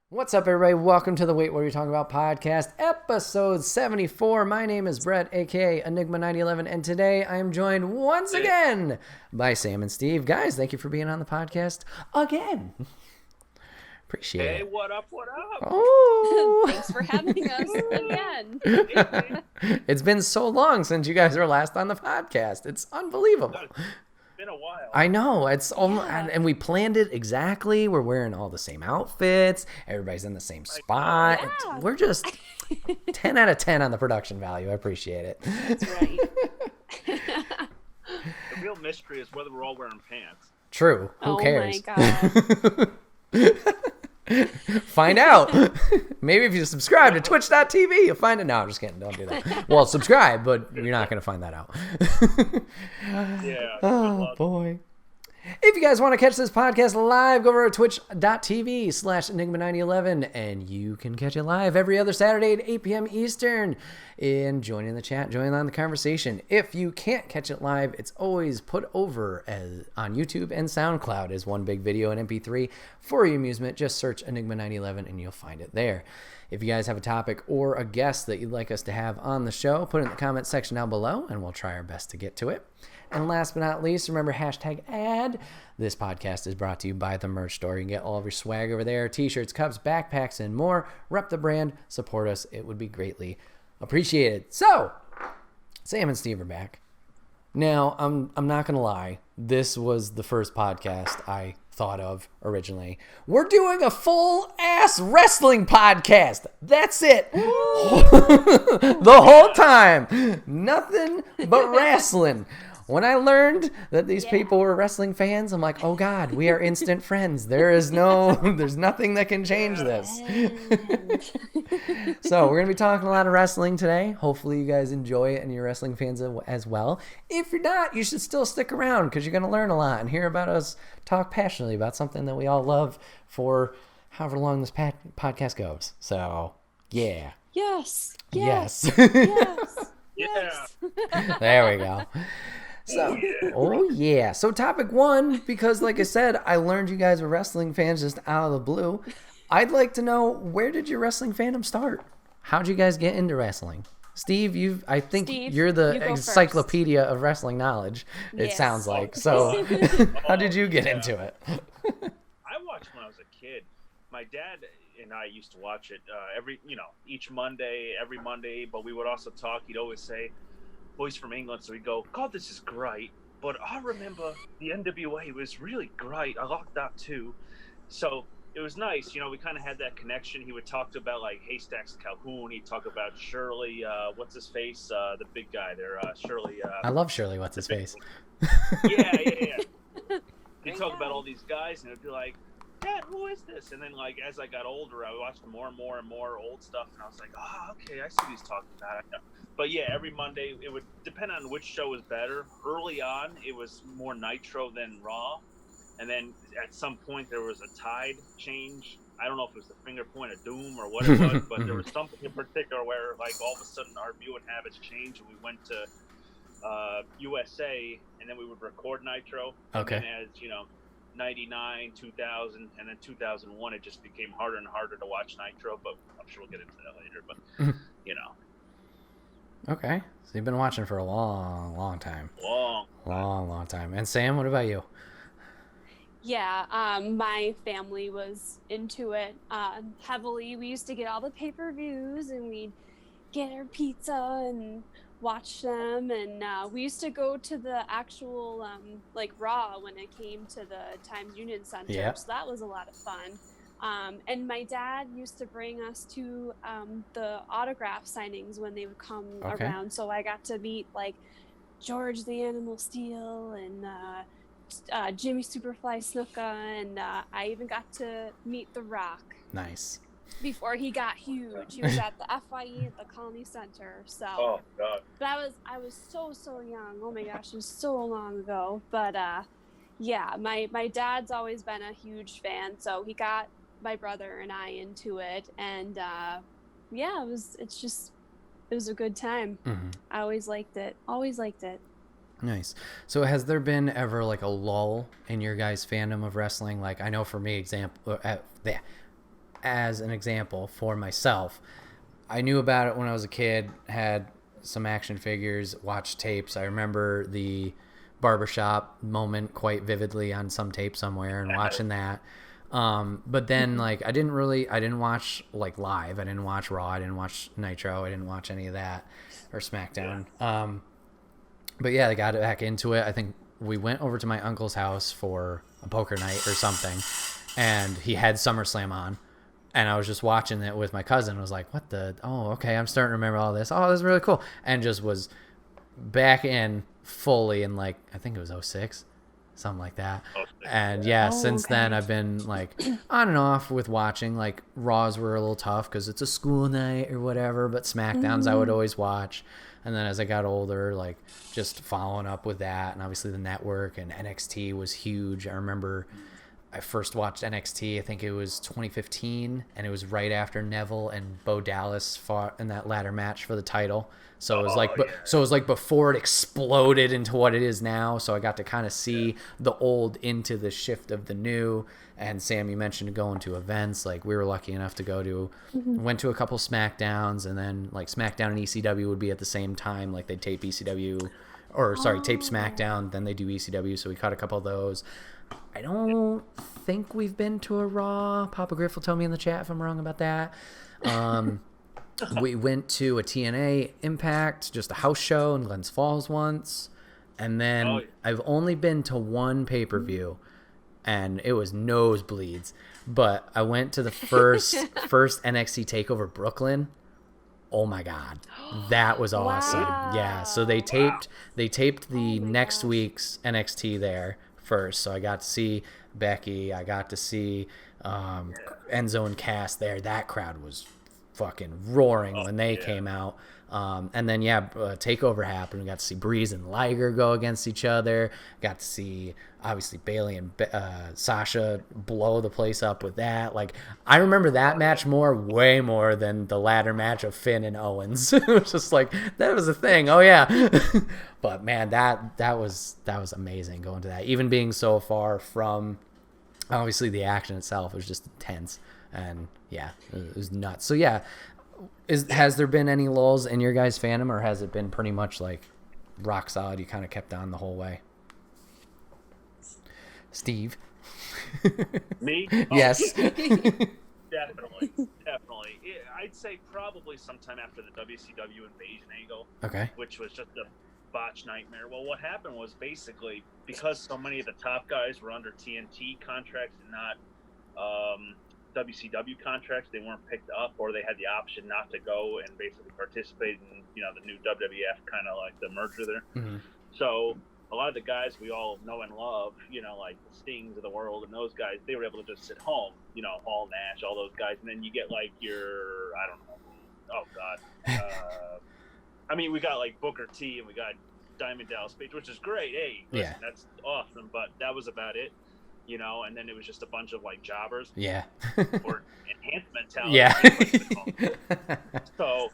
What's up, everybody? Welcome to the Wait What Are You Talking About podcast, episode 74. My name is Brett, aka Enigma9011, and today I am joined once again by Sam and Steve. Guys, thank you for being on the podcast again. Appreciate it. Hey, what up, what up? Oh. Thanks for having us again. It's been so long since you guys were last on the podcast. It's unbelievable. It's been a while. I know. It's almost, Yeah. and we planned it exactly. We're wearing all the same outfits. Everybody's in the same spot. Yeah. We're just 10 out of 10 on the production value. I appreciate it. That's right. The real mystery is whether we're all wearing pants. True. Who Oh cares? my god. Find out. Maybe if you subscribe to twitch.tv, you'll find it. No, I'm just kidding. Don't do that. Well, subscribe, but you're not going to find that out. Yeah. Oh, boy. If you guys want to catch this podcast live, go over to twitch.tv/Enigma9011, and you can catch it live every other Saturday at 8 p.m. Eastern. And join in the chat, join on the conversation. If you can't catch it live, it's always put over on YouTube and SoundCloud as one big video in MP3 for your amusement. Just search Enigma9011 and you'll find it there. If you guys have a topic or a guest that you'd like us to have on the show, put it in the comment section down below, and we'll try our best to get to it. And last but not least, remember #ad. This podcast is brought to you by the merch store. You can get all of your swag over there, t-shirts, cups, backpacks, and more. Rep the brand, support us. It would be greatly appreciated. So, Sam and Steve are back. Now, I'm not going to lie. This was the first podcast I thought of originally. We're doing a full-ass wrestling podcast. That's it. The whole time. Nothing but wrestling. When I learned that these people were wrestling fans, I'm like, oh God, we are instant friends. There's nothing that can change this. So we're going to be talking a lot of wrestling today. Hopefully you guys enjoy it and you're wrestling fans as well. If you're not, you should still stick around because you're going to learn a lot and hear about us talk passionately about something that we all love for however long this podcast goes. So, yeah. Yes. Yes. Yes. Yeah. There we go. So, oh yeah. So topic one, because like I said, I learned you guys were wrestling fans just out of the blue. I'd like to know, where did your wrestling fandom start? How'd you guys get into wrestling? Steve, I think you're the you go encyclopedia of wrestling knowledge. It Yes. sounds like. So, how did you get into it? I watched when I was a kid. My dad and I used to watch it every Monday, but we would also talk. He'd always say, boys from England, so we'd go, God, this is great, but I remember the NWA was really great. I liked that too. So it was nice, we kind of had that connection. He would talk about like Haystacks Calhoun. He'd talk about Shirley, what's his face, the big guy there, Shirley. I love Shirley, what's his face? Yeah. He'd talk about all these guys, and it'd be like, Dad, who is this? And then, like, as I got older, I watched more and more old stuff, and I was like, oh, okay, I see what he's talking about. But yeah, every Monday, it would depend on which show was better. Early on, it was more Nitro than Raw. And then at some point, there was a tide change. I don't know if it was the finger point of doom or what it was, but there was something in particular where, like, all of a sudden our viewing habits changed, and we went to USA, and then we would record Nitro. Okay. And then as, 99, 2000, and then 2001, it just became harder and harder to watch Nitro, but I'm sure we'll get into that later. But, Okay. So you've been watching for a long time. Long time. And Sam, what about you? Yeah. My family was into it heavily. We used to get all the pay-per-views, and we'd get our pizza and watch them. And we used to go to the actual like Raw when it came to the Times Union Center. Yeah. So that was a lot of fun. And my dad used to bring us to the autograph signings when they would come around. So I got to meet like George the Animal Steel and Jimmy Superfly Snuka, and I even got to meet The Rock. Nice. Before he got huge. He was at the FYE at the Colony Center. So Oh, God. but I was so young. Oh my gosh, it was so long ago. But yeah, my dad's always been a huge fan, so he got my brother and I into it, and yeah, it was a good time. Mm-hmm. I always liked it. Nice. So has there been ever like a lull in your guys' fandom of wrestling? Like, I know for me, as an example for myself, I knew about it when I was a kid, had some action figures, watched tapes. I remember the barbershop moment quite vividly on some tape somewhere and watching that. But then like I didn't watch like live. I didn't watch Raw. I didn't watch Nitro. I didn't watch any of that or SmackDown. But yeah, I got back into it. I think we went over to my uncle's house for a poker night or something, and he had SummerSlam on. And I was just watching it with my cousin. I was like, what the? Oh, okay. I'm starting to remember all this. Oh, this is really cool. And just was back in fully in like, I think it was 06, something like that. And yeah, since then I've been like on and off with watching. Like Raws were a little tough because it's a school night or whatever. But SmackDowns I would always watch. And then as I got older, like just following up with that. And obviously the network and NXT was huge. I remember I first watched NXT, I think it was 2015, and it was right after Neville and Bo Dallas fought in that ladder match for the title. So it was so it was like before it exploded into what it is now. So I got to kind of see the old into the shift of the new. And Sam, you mentioned going to events. Like we were lucky enough to go to, went to a couple SmackDowns, and then like SmackDown and ECW would be at the same time. Like they'd tape ECW, tape SmackDown, then they do ECW. So we caught a couple of those. I don't think we've been to a Raw. Papa Griff will tell me in the chat if I'm wrong about that. We went to a TNA Impact, just a house show in Glens Falls once. And then I've only been to one pay-per-view, and it was nosebleeds. But I went to the first NXT TakeOver Brooklyn. Oh my God, that was awesome. Wow. Yeah, so they taped the next week's NXT there first, so I got to see Becky, I got to see Enzo and Cass there. That crowd was fucking roaring when they came out. And then TakeOver happened. We got to see Breeze and Liger go against each other. Got to see obviously Bayley and Sasha blow the place up with that. Like I remember that match way more than the ladder match of Finn and Owens. It was just like that was a thing. Oh yeah. But man, that was amazing going to that. Even being so far from obviously the action itself was just intense, and yeah, it was nuts. So yeah, has there been any lulls in your guys' fandom, or has it been pretty much like rock solid? You kind of kept on the whole way. Steve. Me? Yes. Definitely. I'd say probably sometime after the WCW Invasion angle. Okay. Which was just a botch nightmare. Well, what happened was basically because so many of the top guys were under TNT contracts and not WCW contracts, they weren't picked up, or they had the option not to go and basically participate in the new WWF, kind of like the merger there. Mm-hmm. So a lot of the guys we all know and love, like the Stings of the world and those guys, they were able to just sit home, Hall, Nash, all those guys, and then you get like your, I don't know, oh God, I mean, we got like Booker T and we got Diamond Dallas Page, which is great. Hey, listen, that's awesome, but that was about it. And then it was just a bunch of like jobbers. Yeah. Or enhancement talent. Yeah. So,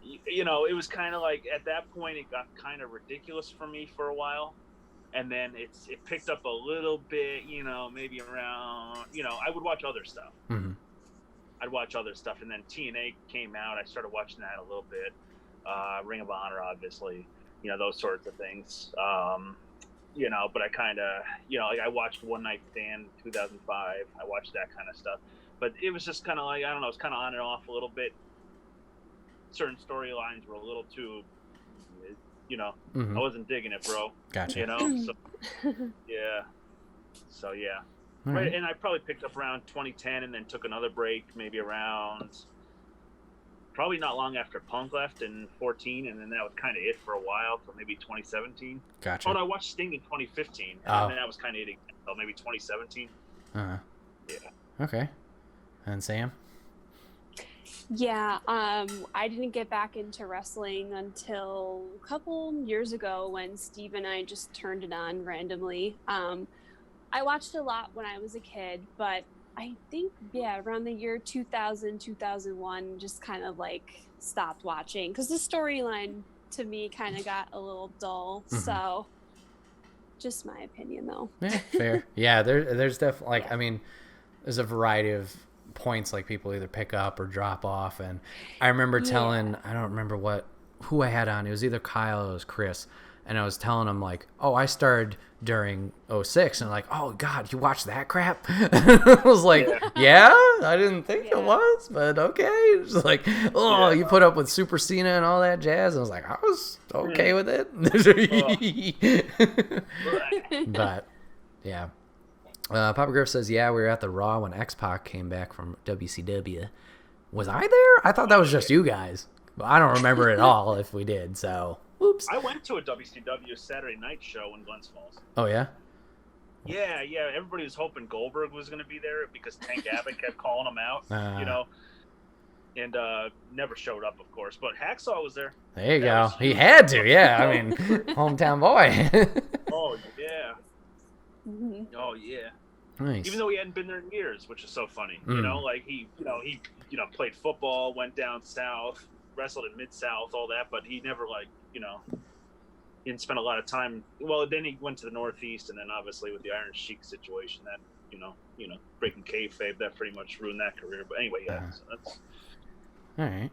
it was kind of like at that point it got kind of ridiculous for me for a while, and then it picked up a little bit. Maybe around. I would watch other stuff. Mm-hmm. I'd watch other stuff, and then TNA came out. I started watching that a little bit. Ring of Honor, obviously. Those sorts of things. But I kind of, like I watched One Night Stand 2005. I watched that kind of stuff. But it was just kind of like, I don't know, it's kind of on and off a little bit. Certain storylines were a little too, I wasn't digging it, bro. Gotcha. So, yeah. So, yeah. Right. And I probably picked up around 2010 and then took another break, maybe around, probably not long after Punk left in 14, and then that was kind of it for a while, so maybe 2017. Gotcha. Oh, no, I watched Sting in 2015, and then that was kind of it again, so maybe 2017. Uh-huh. Yeah. Okay. And Sam? Yeah, I didn't get back into wrestling until a couple years ago when Steve and I just turned it on randomly. I watched a lot when I was a kid, but I think, around the year 2000, 2001, just kind of like stopped watching because the storyline to me kind of got a little dull. Mm-hmm. So just my opinion though. Yeah, fair. Yeah, there's definitely like, I mean, there's a variety of points like people either pick up or drop off. And I remember telling, I don't remember who I had on. It was either Kyle or it was Chris. And I was telling him like, oh, I started during 06. And like, oh God, you watched that crap? I was like, yeah, I didn't think it was, but okay. It's like, oh, you put up with Super Cena and all that jazz. And I was like, I was okay with it. But yeah. Papa Griff says, yeah, we were at the Raw when X-Pac came back from WCW. Was I there? I thought that was just you guys. But I don't remember at all if we did, so whoops. I went to a WCW Saturday night show in Glens Falls. Oh, yeah? Yeah. Everybody was hoping Goldberg was going to be there because Tank Abbott kept calling him out, and never showed up, of course. But Hacksaw was there. There you go. He had to, yeah. I mean, hometown boy. Oh, yeah. Oh, yeah. Nice. Even though he hadn't been there in years, which is so funny. You know, like he played football, went down south, wrestled in Mid-South, all that, but he never he didn't spend a lot of time. Well, then he went to the Northeast, and then obviously with the Iron Sheik situation, that breaking kayfabe, that pretty much ruined that career. But anyway, yeah. So that's... All right.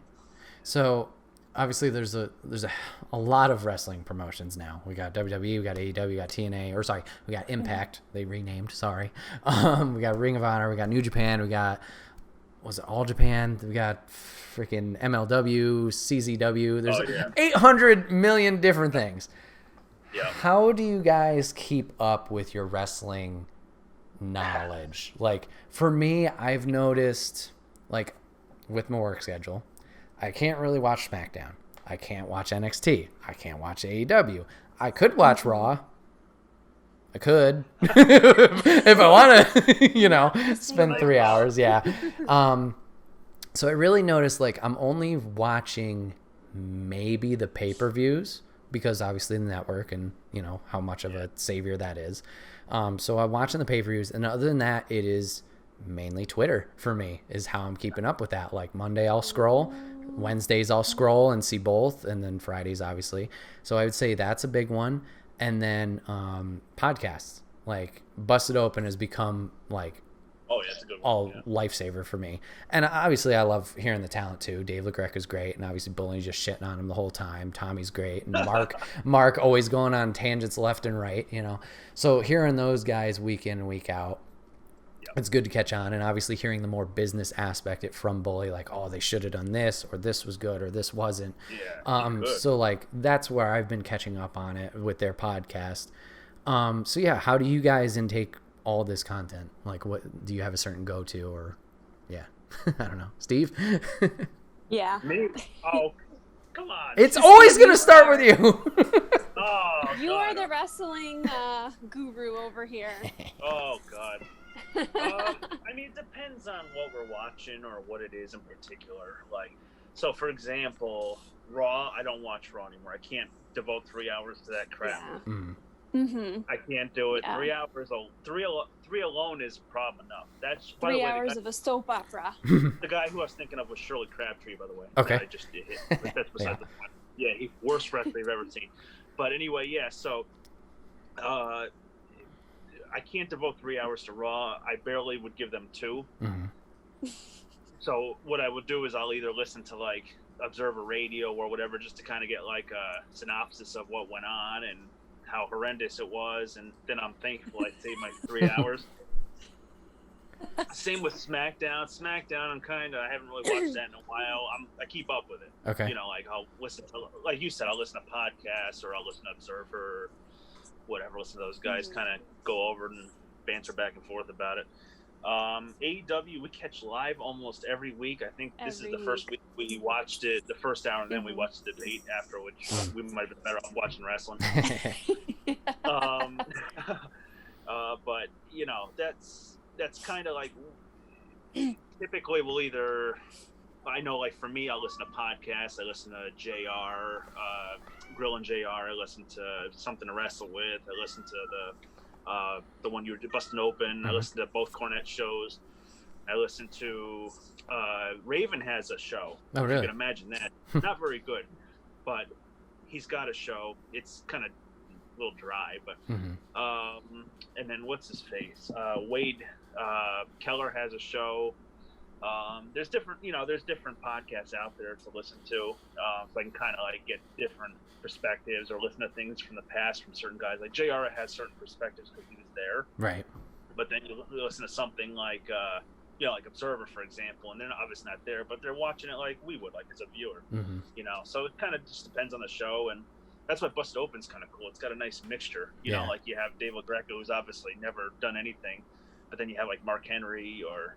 So obviously there's a lot of wrestling promotions now. We got WWE, we got AEW, we got TNA, we got Impact. They renamed. Sorry. We got Ring of Honor, we got New Japan, we got. Was it All Japan? We got freaking MLW, CZW. There's 800 million different things. Yeah. How do you guys keep up with your wrestling knowledge? Like, for me, I've noticed, like, with my work schedule, I can't really watch SmackDown. I can't watch NXT. I can't watch AEW. I could watch Raw. I could if I want to, spend 3 hours. Yeah. So I really noticed like I'm only watching maybe the pay-per-views because obviously the network and how much of a savior that is. So I'm watching the pay-per-views, and other than that, it is mainly Twitter for me is how I'm keeping up with that. Like Monday I'll scroll, Wednesdays I'll scroll and see both, and then Fridays obviously. So I would say that's a big one. And then podcasts, like Busted Open has become like it's a good one. Lifesaver for me. And obviously I love hearing the talent too. Dave LaGreca's great, and obviously Bully's just shitting on him the whole time. Tommy's great, and Mark always going on tangents left and right, So hearing those guys week in and week out, it's good to catch on. And obviously hearing the more business aspect from Bully, like, oh, they should have done this, or this was good, or this wasn't. So like that's where I've been catching up on it with their podcast. So yeah, how do you guys intake all this content? Like, what do you have a certain go-to, or I don't know, Steve? Yeah. Me? Oh, come on. It's always gonna start with you. You are the wrestling guru over here. Oh God. I mean, it depends on what we're watching or what it is in particular. Like, so for example, Raw, I don't watch Raw anymore. I can't devote 3 hours to that crap. I can't do it. 3 hours. Three alone is a problem enough. That's 3 hours of a soap opera. The guy who I was thinking of was Shirley Crabtree, by the way. Okay. I just did hit. That's beside the point. Yeah, he's worst wrestler I've ever seen. But anyway, yeah. So, I can't devote 3 hours to Raw. I barely would give them 2. So what I would do is I'll either listen to like Observer Radio or whatever, just to kind of get like a synopsis of what went on and how horrendous it was, and then I'm thankful I saved my 3 hours. Same with SmackDown. I haven't really watched that in a while. I keep up with it. Okay. Like I'll listen to, like you said, I'll listen to podcasts or I'll listen to Observer or whatever. Listen to those guys kind of go over and banter back and forth about it. AEW, we catch live almost every week. I think this is the first week we watched it, the first hour, and then we watched the debate after, which we might have been better off watching wrestling. But that's kind of like typically we'll either, I know, like for me, I'll listen to podcasts. I listen to JR, Grill and JR. I listen to Something to Wrestle With. I listen to the one you were busting open. I listen to both Cornette shows. I listen to Raven has a show. Oh, really? You can imagine that. Not very good, but he's got a show. It's kind of a little dry, but and then what's his face? Wade Keller has a show. There's different podcasts out there to listen to, so I can kind of like get different perspectives or listen to things from the past from certain guys. Like JR has certain perspectives because he was there, Right. but then you listen to something like like Observer, for example, and they're obviously not there, but they're watching it like we would, like as a viewer. So it kind of just depends on the show, and that's why Busted Open's kind of cool. It's got a nice mixture, you know, like you have Dave LaGreca, who's obviously never done anything, but then you have like Mark Henry or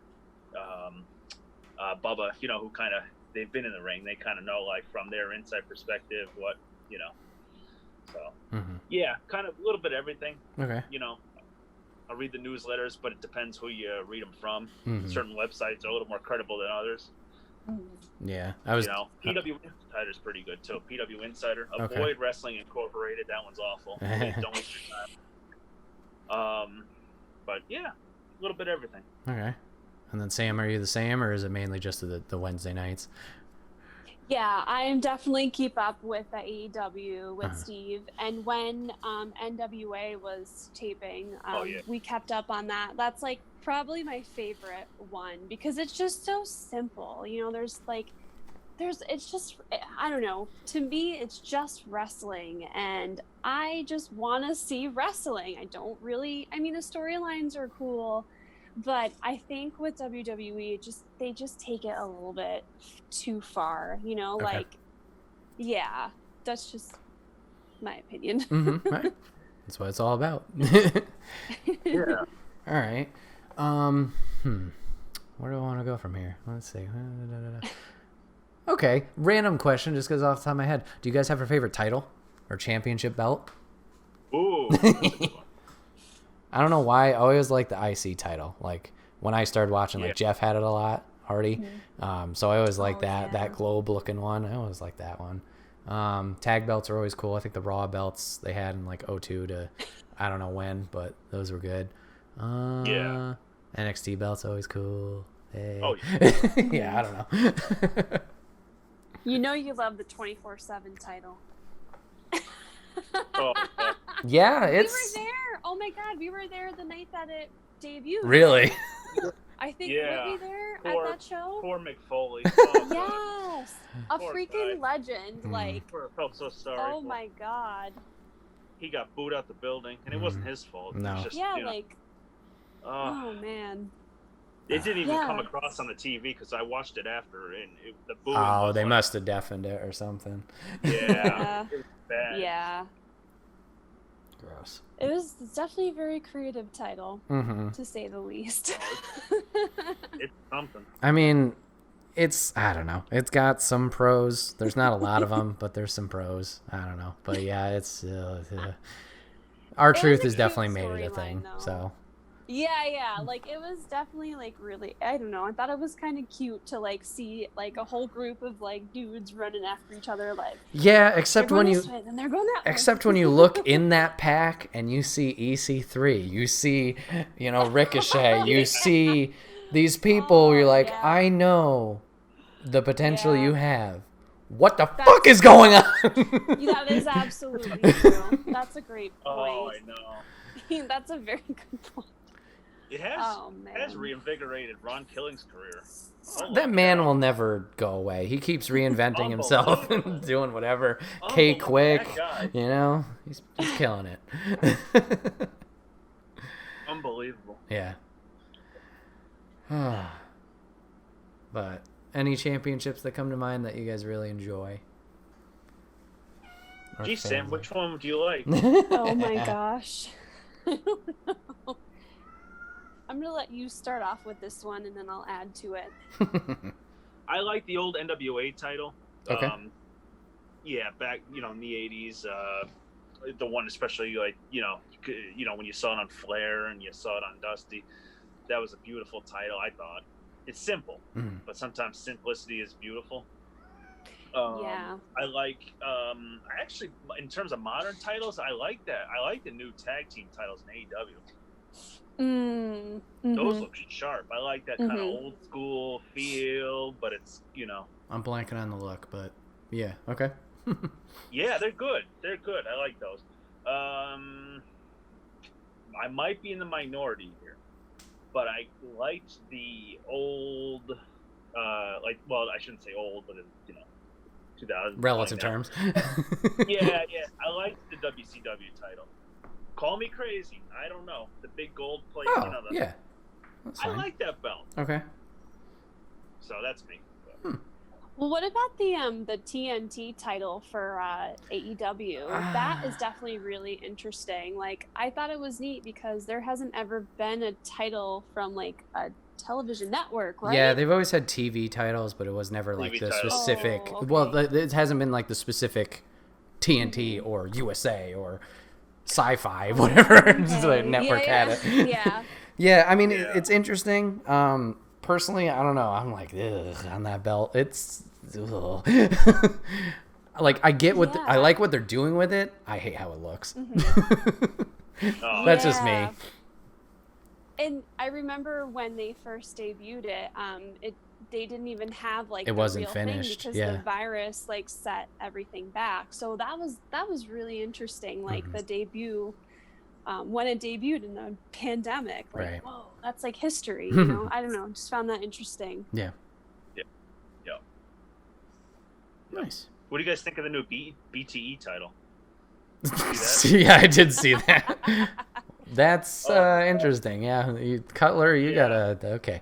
Bubba, who kind of, they've been in the ring. They kind of know, like, from their inside perspective, what, So, yeah, kind of a little bit of everything. Okay. I read the newsletters, but it depends who you read them from. Certain websites are a little more credible than others. Yeah. PW Insider's pretty good, too. PW Insider. Avoid Wrestling Incorporated. That one's awful. Don't waste your time. But, yeah, a little bit of everything. Okay. And then Sam, are you the same, or is it mainly just the Wednesday nights? Yeah, I am definitely keep up with the AEW with Steve. And when NWA was taping, we kept up on that. That's like probably my favorite one because it's just so simple. It's just, I don't know. To me, it's just wrestling, and I just want to see wrestling. The storylines are cool. But I think with WWE, they just take it a little bit too far, that's just my opinion. Right. That's what it's all about. Yeah. All right. Where do I want to go from here? Let's see. Okay. Random question, just goes off the top of my head. Do you guys have a favorite title or championship belt? Ooh. I don't know why. I always like the IC title. Like when I started watching, like Jeff had it a lot, Hardy. So I always like that globe looking one. I always like that one. Tag belts are always cool. I think the Raw belts they had in like 2002 to I don't know when, but those were good. NXT belts always cool. Hey. Oh yeah. Yeah, I don't know. You love the 24/7 title. Yeah, it's. We were there. Oh my God, we were there the night that it debuted. Really? I think were we there at that show? Poor Mick Foley. Yes, a freaking legend. Like, I felt so sorry. Oh my God. He got booed out the building, and it wasn't his fault. No. It was just, oh man. It didn't even come across on the TV because I watched it after, and the booing. Oh, they must have deafened it or something. Yeah. It was bad. Yeah. Gross. It was definitely a very creative title, to say the least. It's something. I mean, I don't know. It's got some pros. There's not a lot of them, but there's some pros. I don't know. But yeah, it's... R-Truth has definitely made it a thing, so... Yeah. Like, it was definitely, like, really... I don't know. I thought it was kind of cute to, like, see, like, a whole group of, like, dudes running after each other, like... Yeah, except when you... And they're going that way. Except when you look in that pack and you see EC3, you see, Ricochet, you see these people, you're like, I know the potential you have. What the fuck is going on? That is absolutely true. That's a great point. Oh, I know. That's a very good point. It has reinvigorated Ron Killing's career. That man will never go away. He keeps reinventing himself and doing whatever. K-Quick, he's killing it. Unbelievable. Yeah. But any championships that come to mind that you guys really enjoy? Gee, Sam, which one do you like? Oh my gosh. I don't know. I'm going to let you start off with this one, and then I'll add to it. I like the old NWA title. Okay. Back, in the 80s. The one especially, like, when you saw it on Flair and you saw it on Dusty. That was a beautiful title, I thought. It's simple, but sometimes simplicity is beautiful. I like, actually, in terms of modern titles, I like that. I like the new tag team titles in AEW. Those look sharp. I like that kind of old school feel, but it's, I'm blanking on the look, but yeah, okay. Yeah, they're good. They're good. I like those. I might be in the minority here, but I liked the old well, I shouldn't say old, but in 2000 Relative terms. yeah. I liked the WCW title. Call me crazy. I don't know. The big gold plate. Oh, yeah. That's I fine. like that belt. Okay. So that's me. Well, what about the TNT title for AEW? That is definitely really interesting. Like, I thought it was neat because there hasn't ever been a title from like a television network, right? Yeah, they've always had TV titles, but it was never like TV the titles. specific. Oh, okay. Well, it hasn't been like the specific TNT or USA or Sci-Fi, whatever the network had it. Yeah. Yeah, I mean, Yeah. it's interesting. Personally, I don't know. I'm like, ugh, on that belt. It's ugh. Like, I get what I Yeah. like what they're doing with it. I hate how it looks. Oh, That's just me. Yeah. And I remember when they first debuted it, they didn't even have like It the wasn't real finished, thing because yeah. the virus like set everything back. So that was really interesting. Like Mm-hmm. the debut, when it debuted in the pandemic. Like, Right. whoa, that's like history. You know, I don't know. Just found that interesting. Yeah. Yeah. Nice. What do you guys think of the new BTE title? Yeah, I did see that. That's interesting. Yeah, Cutler, you gotta okay.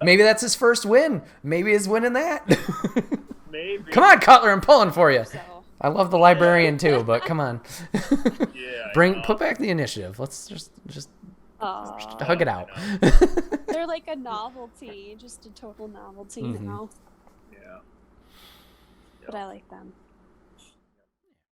Maybe that's his first win. Maybe he's winning that. Maybe. Come on, Cutler, I'm pulling for you. So I love the librarian too, but come on. Yeah. Put back the initiative. Let's just hug it out. they're like a novelty, just a total novelty Mhm. now. Yeah. But I like them.